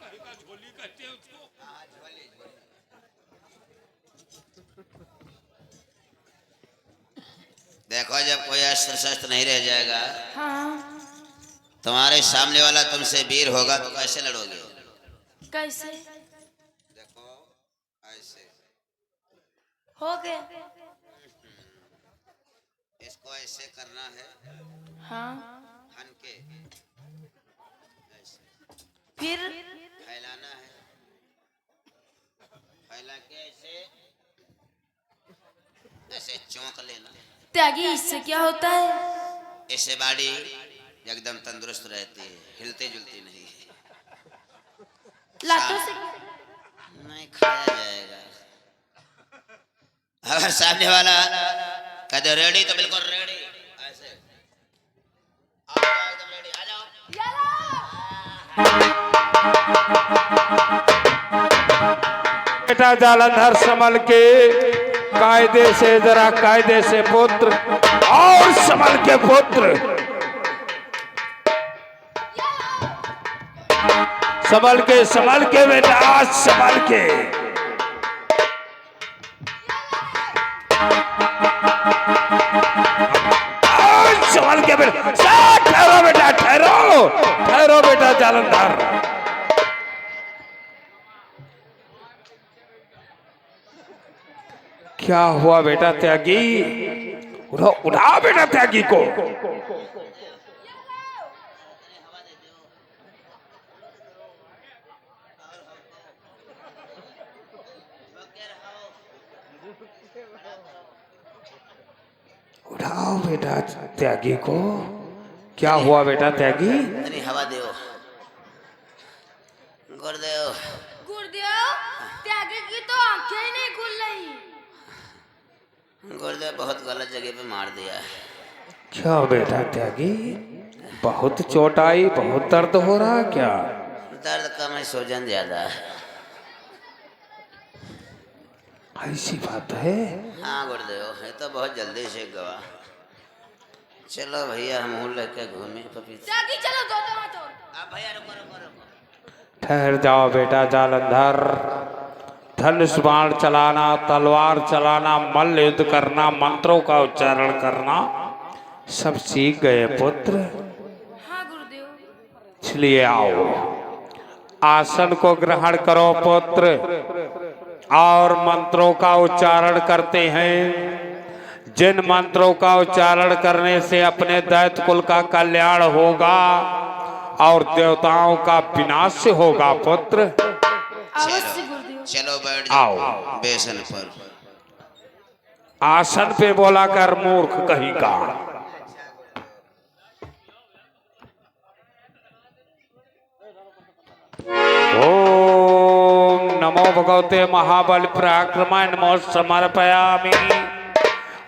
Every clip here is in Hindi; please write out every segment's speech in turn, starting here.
झोली कहते हैं उसको। देखो जब कोई अस्त्र शस्त्र नहीं रह जाएगा, हाँ। तुम्हारे सामने वाला तुमसे वीर होगा तो कैसे लड़ोगे? कैसे? देखो ऐसे, हो गया। इसको ऐसे करना है, हाँ। हन के ऐसे फिर फैलाना है, फैला के ऐसे ऐसे चौंक लेना। त्यागी, इससे क्या होता है? इससे बॉडी एकदम तंदुरुस्त रहती है, हिलती जुलती नहीं है। लातों से नहीं खाया जाएगा। अगर सामने वाला कहते रेडी तो बिल्कुल रेडी, ऐसे आ जाओ, एकदम रेडी, आ जाओ। बेटा जालंधर संभल के, कायदे से, जरा कायदे से पुत्र, और संभल के पुत्र, संभल के बेटा, संभल के। संभल के बेटा, ठहरो बेटा, ठहरो, ठहरो बेटा जालंधर। क्या हुआ बेटा त्यागी? उठा बेटा त्यागी को। उठाओ बेटा त्यागी को। क्या हुआ बेटा त्यागी? अरे हवा दो गुरुदेव। गुरुदेव, त्यागी की तो आंखें ही नहीं खुल रही। गुरुदेव बहुत गलत जगह पे मार दिया। क्या बेटा त्यागी, बहुत चोट आई, बहुत दर्द हो रहा क्या? दर्द कम है, सूजन ज्यादा है। ऐसी बात है? हाँ गुरुदेव, ये तो बहुत जल्दी से गवा। चलो भैया हम लेके घूमे पपीता। त्यागी चलो, दो मत और। अब भैया रुको रुको रुको। ठहर जाओ बेटा जालंधर। धनुष बाण चलाना, तलवार चलाना, मल्ल युद्ध करना, मंत्रों का उच्चारण करना सब सीख गए पुत्र। हाँ गुरुदेव। इसलिए आओ, आसन को ग्रहण करो पुत्र, और मंत्रों का उच्चारण करते हैं। जिन मंत्रों का उच्चारण करने से अपने दैत्य कुल का कल्याण होगा और देवताओं का विनाश होगा पुत्र। अवश्य गुरुदेव। चलो बैठ आओ बेसन पर। आसन पे बोला कर मूर्ख कहीं का। ओम नमो भगवते महाबल पराक्रमाय नमो समर्पयामि।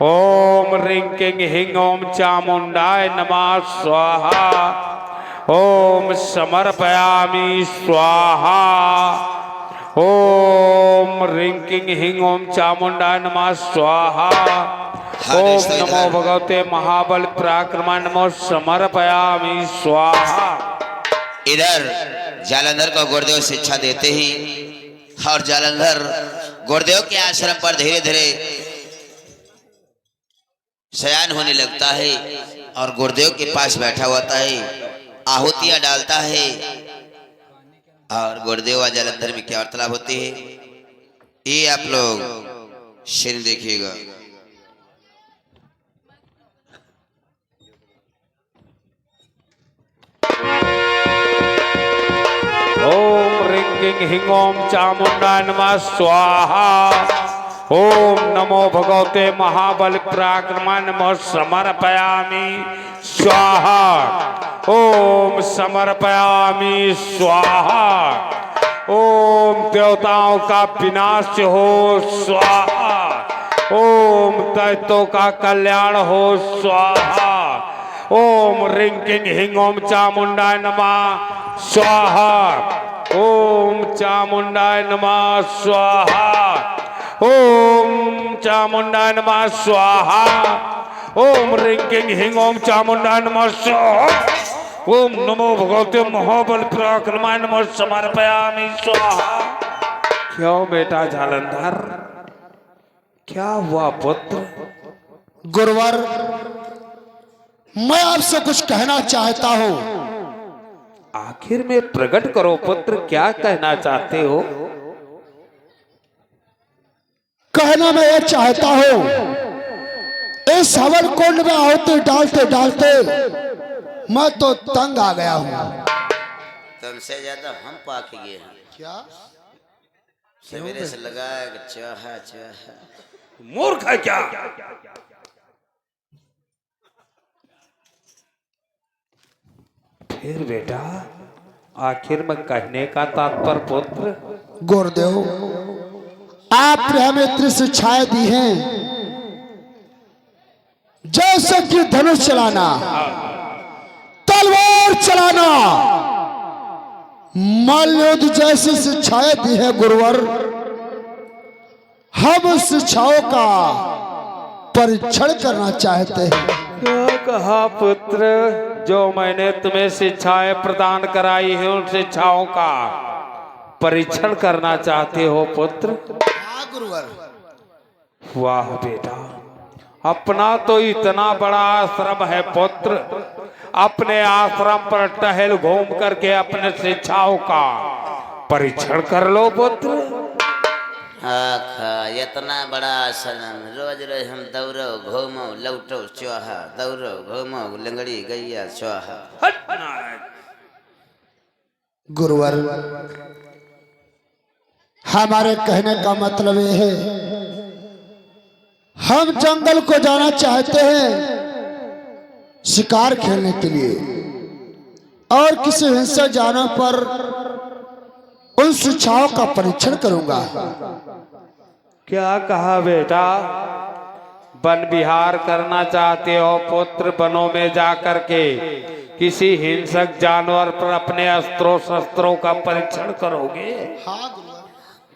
ओम ह्रीं क्लीं ह्रीं ओम चामुंडाय नमः स्वाहा। ओम समर्पयामि स्वाहा। ओम ह्रीं क्लीं ह्रीं ओम चामुंडाय नमः स्वाहा। ओम नमो भगवते महाबल पराक्रमाय नमो समर्पयामि स्वाहा। इधर जालंधर को गुरुदेव शिक्षा देते ही, और जालंधर गुरुदेव के आश्रम पर धीरे धीरे शयन होने लगता है और गुरुदेव के पास बैठा होता है, आहुतियां डालता है। और गुरुदेव और जालंधर में क्या वार्तालाप होती है ये आप लोग शेर देखिएगा। ओम ह्रीं क्लीं ह्रीं ओम चामुंडाय नमः स्वाहा। ओम नमो भगवते महाबल पराक्रमाय नमः समर्पयामि स्वाहा। ओम समर्पयामि स्वाहा। ओम देवताओं का विनाश हो स्वाहा। ओम दैत्यों का कल्याण हो स्वाहा। ओम ह्रीं क्लीं ह्रीं ओम चामुंडाय नमः स्वाहा। ओम चामुंडाय नमः स्वाहा। ओम चामुंडाय नमः स्वाहा। ओम ह्रीं क्लीं ह्रीं ओम चामुंडाय नमः स्वाहा। ओम नमो भगवते महाबल पराक्रमाय नमो समर्पयामि स्वाहा। क्यों बेटा जालंधर, क्या हुआ पुत्र? गुरुवर, मैं आपसे कुछ कहना चाहता हूँ। आखिर में प्रकट करो पुत्र, क्या कहना चाहते हो? कहना मैं यह चाहता हूँ, इस हवन कुंड में आहुति डालते डालते मैं तो तंग आ गया हूँ। तुमसे ज्यादा हम पाक गए हैं। क्या? सवेरे से लगा चाहा चाहा। मूर्ख है क्या? फिर बेटा आखिर में कहने का तात्पर्य पुत्र? गुरुदेव, आपने हमें इतनी शिक्षाएं दी हैं, जैसे कि धनुष चलाना, तलवार चलाना, मल्लयुद्ध जैसी शिक्षाएं दी है गुरुवर। हम उस शिक्षाओं का परीक्षण करना चाहते हैं। क्या कहा पुत्र? जो मैंने तुम्हें शिक्षाएं प्रदान कराई है उन शिक्षाओं का परीक्षण करना चाहते हो पुत्र? हाँ गुरुवर। वाह बेटा, अपना तो इतना बड़ा आश्रम है पुत्र, अपने आश्रम पर टहल घूम करके अपने शिक्षाओं का परीक्षण कर लो पुत्र। आखा इतना बड़ा आश्रम, रोज रोज हम दौड़ो घूमो लौटो चौहा, दौड़ो घूमो लंगड़ी गैया चौहा। गुरुवर, हमारे कहने का मतलब ये है, हम जंगल को जाना चाहते हैं शिकार खेलने के लिए, और किसी हिंसक जानवर पर उन शिक्षाओं का परीक्षण करूंगा। क्या कहा बेटा? वन विहार करना चाहते हो पुत्र? वनों में जाकर के किसी हिंसक जानवर पर अपने अस्त्रों शस्त्रों का परीक्षण करोगे?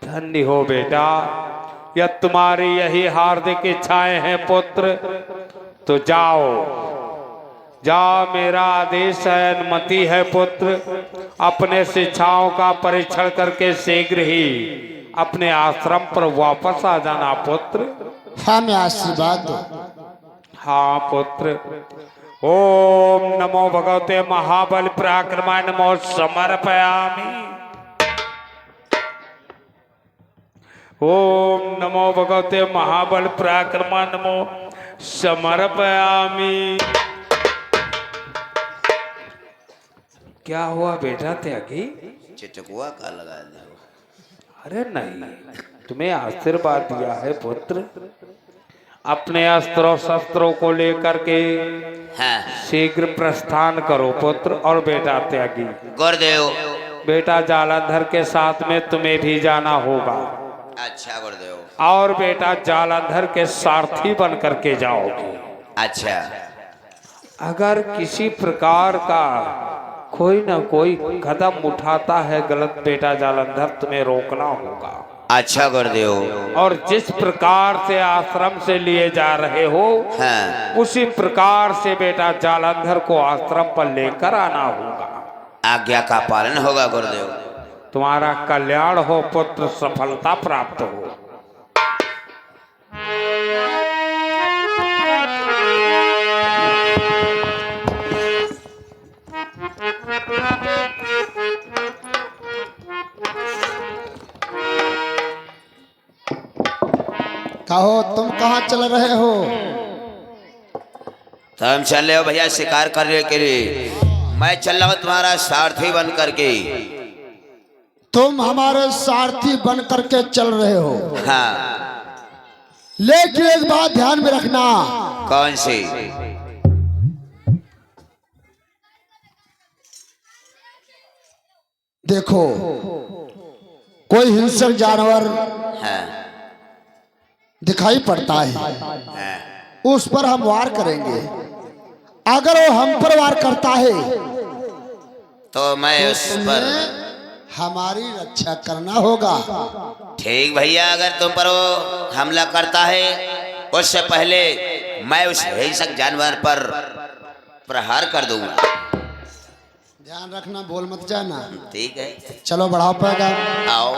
धन्य हो बेटा, यह तुम्हारी यही हार्दिक इच्छाएं हैं पुत्र, तो जाओ जाओ, मेरा आदेश है, अनुमति है पुत्र। अपने शिक्षाओं का परीक्षण करके शीघ्र ही अपने आश्रम पर वापस आ जाना पुत्र। हमें आशीर्वाद दो। हाँ पुत्र। ओम नमो भगवते महाबल पराक्रमाय नमो समर्पयामि। ओम नमो भगवते महाबल पराक्रमाय नमो समर्पयामि। क्या हुआ बेटा त्यागी? चिटकुआ का लगा दो। अरे नहीं, तुम्हें आशीर्वाद दिया है पुत्र। अपने अस्त्रों शस्त्रों को लेकर के हाँ। शीघ्र प्रस्थान करो पुत्र। और बेटा त्यागी, गुरुदेव। बेटा जालंधर के साथ में तुम्हें भी जाना होगा। अच्छा गुरुदेव। और बेटा जालंधर के सारथी बन करके जाओगे। अच्छा। अगर किसी प्रकार का कोई ना कोई कदम उठाता है गलत, बेटा जालंधर तुम्हें रोकना होगा। अच्छा गुरुदेव। और जिस प्रकार से आश्रम से लिए जा रहे हो, हाँ। उसी प्रकार से बेटा जालंधर को आश्रम पर लेकर आना होगा। आज्ञा का पालन होगा गुरुदेव। तुम्हारा कल्याण हो पुत्र, सफलता प्राप्त हो। कहो, तुम कहाँ चल रहे हो? तो हम चल रहे हो भैया शिकार करने के लिए। मैं चल रहा हूँ तुम्हारा सारथी बन करके। तुम हमारे सारथी बन करके चल रहे हो। हाँ। लेकिन एक बात ध्यान में रखना। कौन सी? देखो, कोई हिंसक जानवर हाँ। दिखाई पड़ता है, हाँ। उस पर हम वार करेंगे। अगर वो हम पर वार करता है तो मैं उस पर हमारी रक्षा करना होगा। ठीक भैया, अगर तुम पर वो हमला करता है उससे पहले मैं उस हिंसक जानवर पर प्रहार कर दूंगा। ध्यान रखना, बोल मत जाना। ठीक है, चलो बढ़ाओ पैगा। आओ।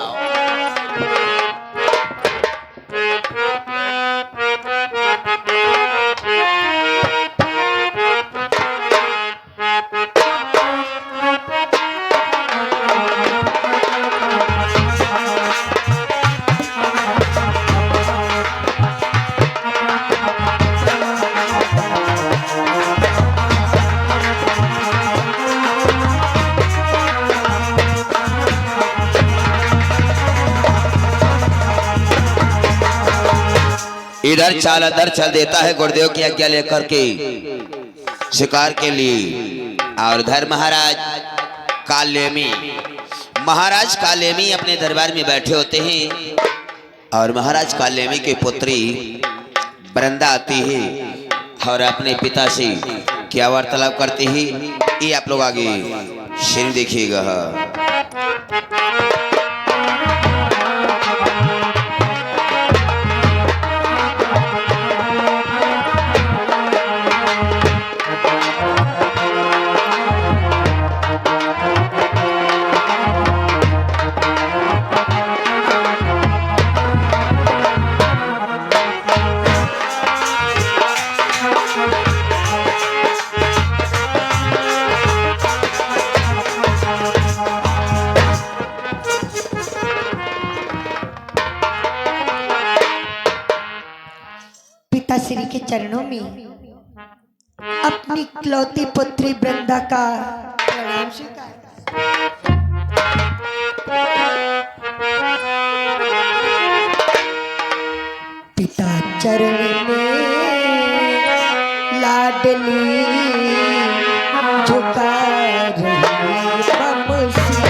इधर चाल अदर चल देता है गुरुदेव की आज्ञा लेकर के शिकार के लिए। और उधर महाराज कालेमी अपने दरबार में बैठे होते हैं और महाराज कालेमी की पुत्री वृंदा आती है और अपने पिता से क्या वार्तालाप करती है, ये आप लोग आगे शेर देखिएगा। पिताश्री के चरणों में अपनी इकलौती पुत्री वृंदा का प्रणाम स्वीकार। पिता चरण में लाडली झुका रही बमसी।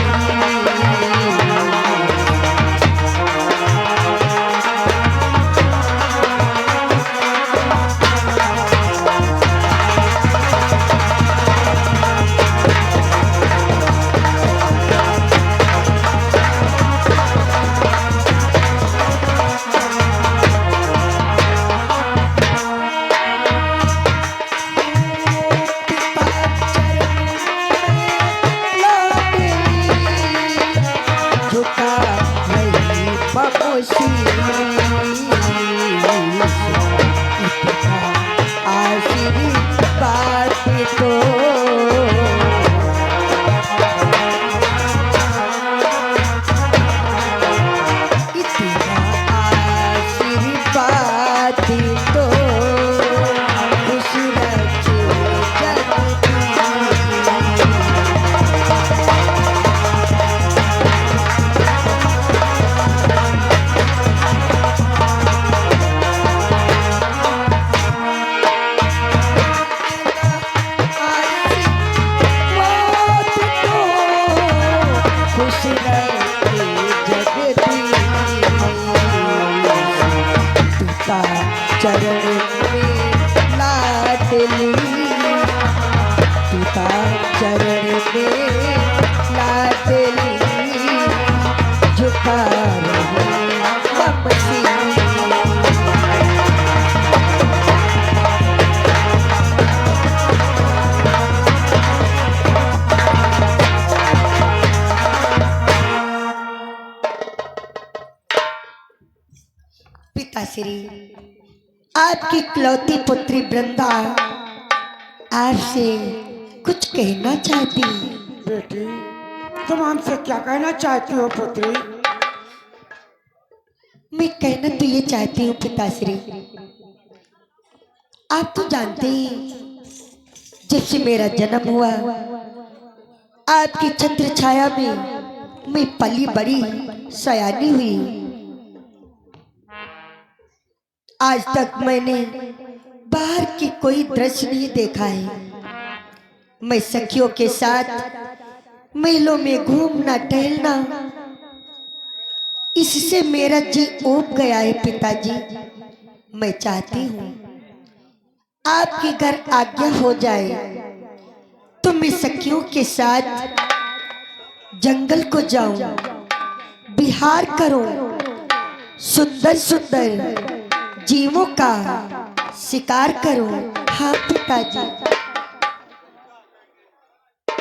पिताश्री, आपकी इकलौती पुत्री वृंदा आपसे कुछ कहना चाहती। बेटी, तुम हमसे क्या कहना चाहती हो पुत्री? मैं कहना तो ये चाहती हूँ पिताश्री, आप तो जानते हैं जब से मेरा जन्म हुआ आपकी छत्र छाया में मैं पली बड़ी सयानी हुई। आज तक मैंने बाहर की कोई दृश्य नहीं देखा है। मैं सखियों के साथ मेलों में घूमना टहलना, इससे मेरा जी ऊब गया है पिताजी। मैं चाहती हूँ आपके घर आज्ञा हो जाए तो मैं सखियों के साथ जंगल को जाऊं, विहार करूं, सुंदर सुंदर जीवों का शिकार करूं। हाँ पिताजी।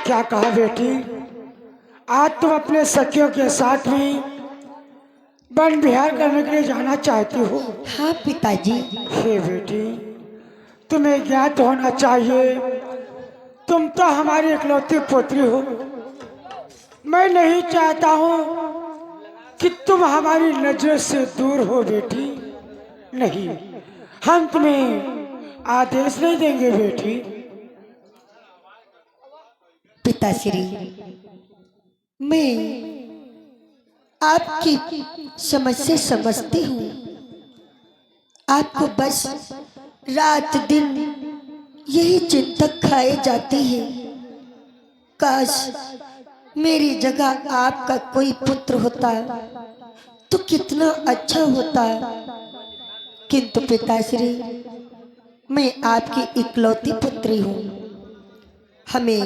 क्या कहा बेटी? आज तुम अपने सखियों के साथ में वन विहार करने के लिए जाना चाहती हो? हाँ पिताजी। हे बेटी, तुम्हें ज्ञात होना चाहिए, तुम तो हमारी इकलौती पुत्री हो। मैं नहीं चाहता हूँ कि तुम हमारी नजर से दूर हो बेटी। नहीं, हम तुम्हें आदेश नहीं देंगे बेटी। पिताश्री, मैं आपकी समस्या समझती हूँ। आपको बस रात दिन यही चिंता खाए जाती है। काश मेरी जगह आपका कोई पुत्र होता तो कितना अच्छा होता। किंतु पिताश्री, मैं आपकी इकलौती पुत्री हूँ। हमें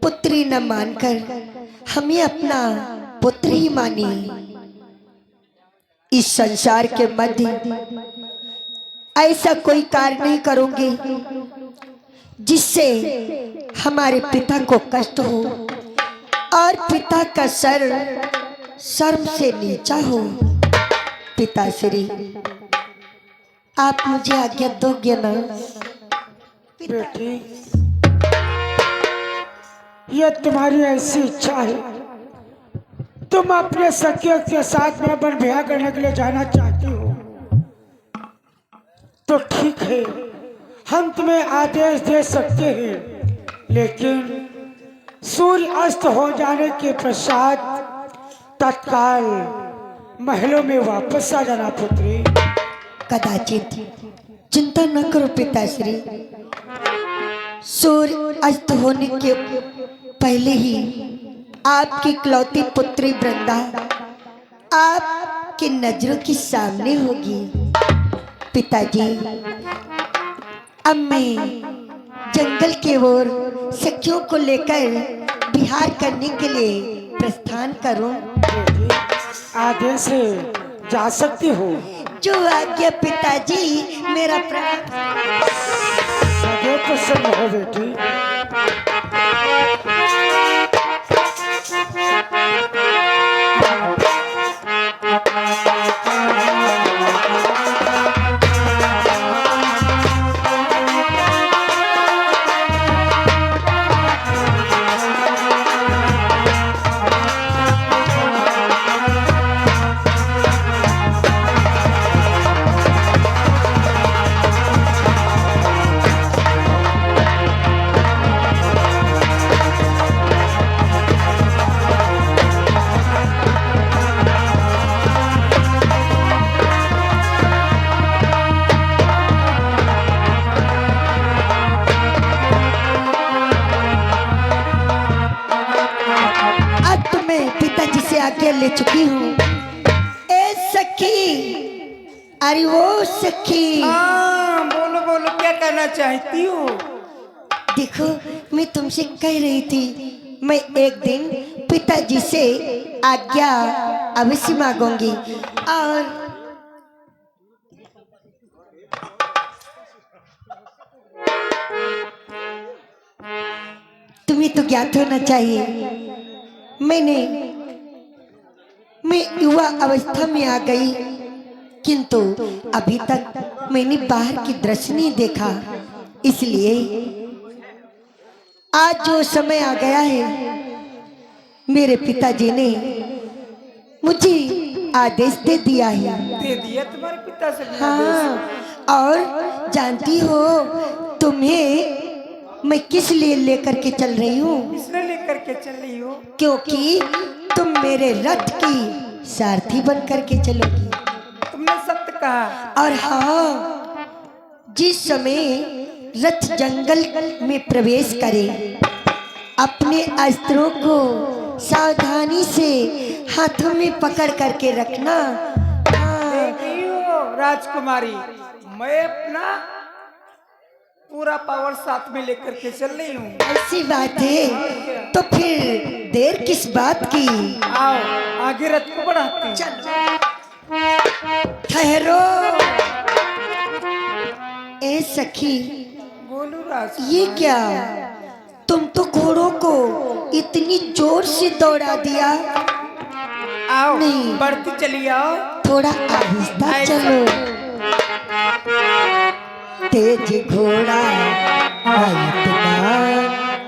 पुत्री न मानकर हमें अपना पुत्र ही मानिए। इस संसार के मध्य ऐसा कोई कार्य नहीं करूंगी जिससे हमारे पिता को कष्ट हो और पिता का सर शर्म से नीचा हो। पिताश्री, आप मुझे आज्ञा दोगे ना? बेटी, यह तुम्हारी ऐसी इच्छा है, तुम अपने सखियों के साथ में वन विहार करने के लिए जाना चाहती हो, तो ठीक है, हम तुम्हें आदेश दे सकते हैं। लेकिन सूर्य अस्त हो जाने के पश्चात तत्काल महलों में वापस आ जाना पुत्री। कदाचित चिंता न करो पिताश्री, सूर्य अस्त होने के पहले ही आपकी इकलौती पुत्री वृंदा आपकी नजरों के सामने होगी। पिताजी, अब मैं जंगल के ओर सखियों को लेकर विहार करने के लिए प्रस्थान करूं? आदेश से जा सकती हो। जो आज्ञा पिताजी, मेरा प्रणाम। सदैव प्रसन्न हो बेटी। आज्ञा ले चुकी हूँ। ए सखी, अरे वो सखी। हाँ, बोलो बोलो, क्या कहना चाहती हो? देखो, मैं तुमसे कह रही थी, मैं एक दिन पिताजी से आज्ञा अवश्य मांगूंगी। और तुम्हें तो ज्ञात होना चाहिए, मैं युवा अवस्था में आ गई, किंतु अभी तक मैंने बाहर की दृश्य नहीं देखा। इसलिए आज जो समय आ गया है, मेरे पिताजी ने मुझे आदेश दे दिया है। दे दिया तुम्हारे पिता से? हाँ, और जानती हो तुम्हें मैं किस लिए लेकर के चल रही हूँ? किसने लेकर के चल रही हो? क्योंकि तुम मेरे रथ की सारथी बन करके चलोगी। तुमने सत्य कहा। और हाँ, जिस समय रथ जंगल में प्रवेश करे, अपने अस्त्रों को सावधानी से हाथों में पकड़ करके रखना। हाँ। देखी हो राजकुमारी, मैं अपना पूरा पावर साथ में लेकर के चल रही हूँ। ऐसी बात है, तो फिर देर किस बात की? आओ आगे रथ को बढ़ाते हैं। ठहरो। ए सखी, बोलो राज। ये क्या तुम तो घोड़ों को इतनी जोर से दौड़ा दिया। आओ नहीं। बढ़ती चली आओ। थोड़ा आहिस्ता ऐसा। चलो। तेज घोड़ा इतना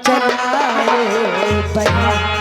चलाओ बना